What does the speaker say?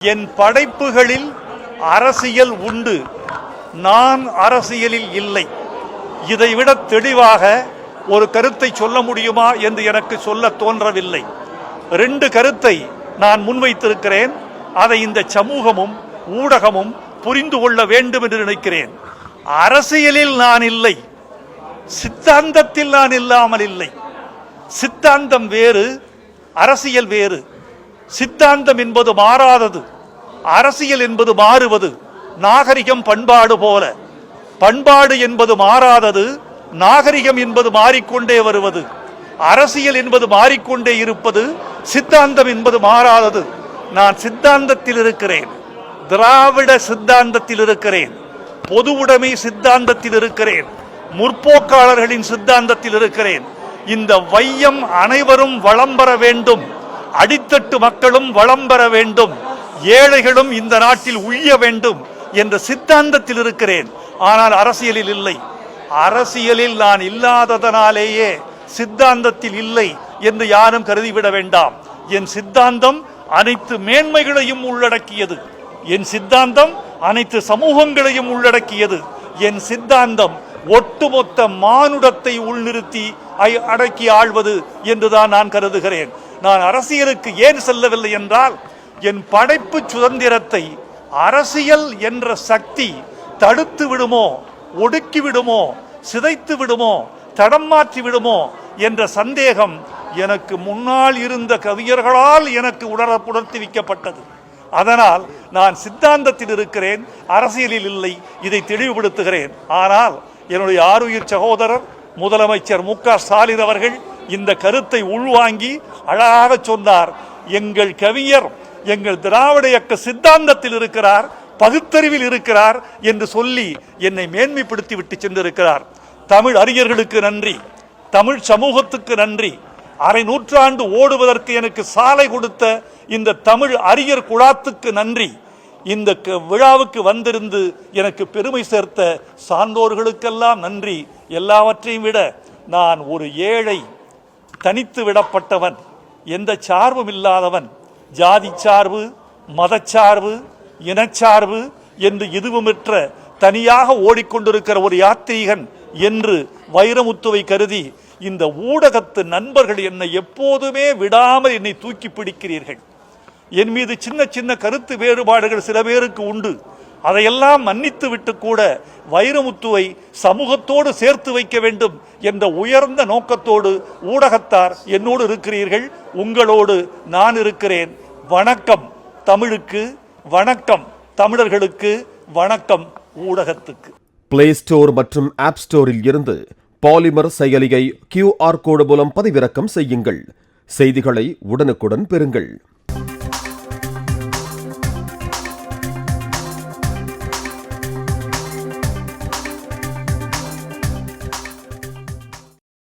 என் படைப்புகளில் அரசியல் உண்டு, நான் அரசியலில் இல்லை. இதைவிட தெளிவாக ஒரு கருத்தை சொல்ல முடியுமா என்று எனக்கு சொல்ல தோன்றவில்லை. 2 கருத்தை நான் முன்வைத்திருக்கிறேன். அதை இந்த சமூகமும் ஊடகமும் புரிந்து கொள்ள வேண்டும் என்று நினைக்கிறேன். அரசியலில் நான் இல்லை, சித்தாந்தத்தில் நான் இல்லாமல் இல்லை. சித்தாந்தம் வேறு, அரசியல் வேறு. சித்தாந்தம் என்பது மாறாதது, அரசியல் என்பது மாறுவது. நாகரிகம் பண்பாடு போல, பண்பாடு என்பது மாறாதது, நாகரிகம் என்பது மாறிக்கொண்டே வருவது. அரசியல் என்பது மாறிக்கொண்டே இருப்பது, சித்தாந்தம் என்பது மாறாதது. நான் சித்தாந்தத்தில் இருக்கிறேன், திராவிட சித்தாந்தத்தில் இருக்கிறேன், பொது உடைமை சித்தாந்தத்தில் இருக்கிறேன், முற்போக்காளர்களின் சித்தாந்தத்தில் இருக்கிறேன். இந்த வையம் அனைவரும் வளம் பெற வேண்டும், அடித்தட்டு மக்களும் வளம் பெற வேண்டும், ஏழைகளும் இந்த நாட்டில் உய்ய வேண்டும் என்ற சித்தாந்தத்தில் இருக்கிறேன். ஆனால் அரசியலில் இல்லை. அரசியலில் நான் இல்லாததனாலேயே சித்தாந்தத்தில் இல்லை என்று யாரும் கருதிவிட வேண்டாம். என் சித்தாந்தம் அனைத்து மேன்மைகளையும் உள்ளடக்கியது. என் சித்தாந்தம் அனைத்து சமூகங்களையும் உள்ளடக்கியது. என் சித்தாந்தம் ஒட்டுமொத்த மானுடத்தை உள்நிறுத்தி அடக்கி ஆள்வது என்றுதான் நான் கருதுகிறேன். நான் அரசியலுக்கு ஏன் செல்லவில்லை என்றால், என் படைப்பு சுதந்திரத்தை அரசியல் என்ற சக்தி தடுத்து விடுமோ, ஒடுக்கி விடுமோ, சிதைத்து விடுமோ, தடம் மாற்றி விடுமோ என்ற சந்தேகம் எனக்கு முன்னால் இருந்த கவிஞர்களால் எனக்கு உணர்த்தி வைக்கப்பட்டது. அதனால் நான் சித்தாந்தத்தில் இருக்கிறேன், அரசியலில் இல்லை. இதை தெளிவுபடுத்துகிறேன். ஆனால் என்னுடைய ஆருயிர் சகோதரர் முதலமைச்சர் மு.க. ஸ்டாலின் அவர்கள் இந்த கருத்தை உள்வாங்கி அழகாக சொன்னார். எங்கள் கவிஞர் எங்கள் திராவிட இயக்க சித்தாந்தத்தில் இருக்கிறார், பகுத்தறிவில் இருக்கிறார் என்று சொல்லி என்னை மேன்மைப்படுத்தி விட்டு சென்றிருக்கிறார். தமிழ் அறிஞர்களுக்கு நன்றி, தமிழ் சமூகத்துக்கு நன்றி. அரை நூற்றாண்டு ஓடுவதற்கு எனக்கு சாலை கொடுத்த இந்த தமிழ் அறிஞர் குழாத்துக்கு நன்றி. இந்த விழாவுக்கு வந்திருந்து எனக்கு பெருமை சேர்த்த சான்றோர்களுக்கெல்லாம் நன்றி. எல்லாவற்றையும் விட நான் ஒரு ஏழை, தனித்து விடப்பட்டவன், எந்த சார்பும் இல்லாதவன். ஜாதி சார்பு, மதச்சார்பு, இனச்சார்பு என்று எதுவுமற்ற தனியாக ஓடிக்கொண்டிருக்கிற ஒரு யாத்ரீகன் என்று வைரமுத்துவை கருதி இந்த ஊடகத்து நண்பர்கள் என்னை எப்போதுமே விடாமல் என்னை தூக்கி பிடிக்கிறீர்கள். என் மீது சின்ன சின்ன கருத்து வேறுபாடுகள் சில பேருக்கு உண்டு. அதையெல்லாம் மன்னித்து விட்டு கூட வைரமுத்துவை சமூகத்தோடு சேர்த்து வைக்க வேண்டும் என்ற உயர்ந்த நோக்கத்தோடு ஊடகத்தார் என்னோடு இருக்கிறீர்கள். உங்களோடு நான் இருக்கிறேன். வணக்கம் தமிழுக்கு, வணக்கம் தமிழர்களுக்கு, வணக்கம் ஊடகத்துக்கு. பிளே ஸ்டோர் மற்றும் ஆப் ஸ்டோரில் இருந்து பாலிமர் செயலியை QR கோடு மூலம் பதிவிறக்கம் செய்யுங்கள். செய்திகளை உடனுக்குடன் பெறுங்கள்.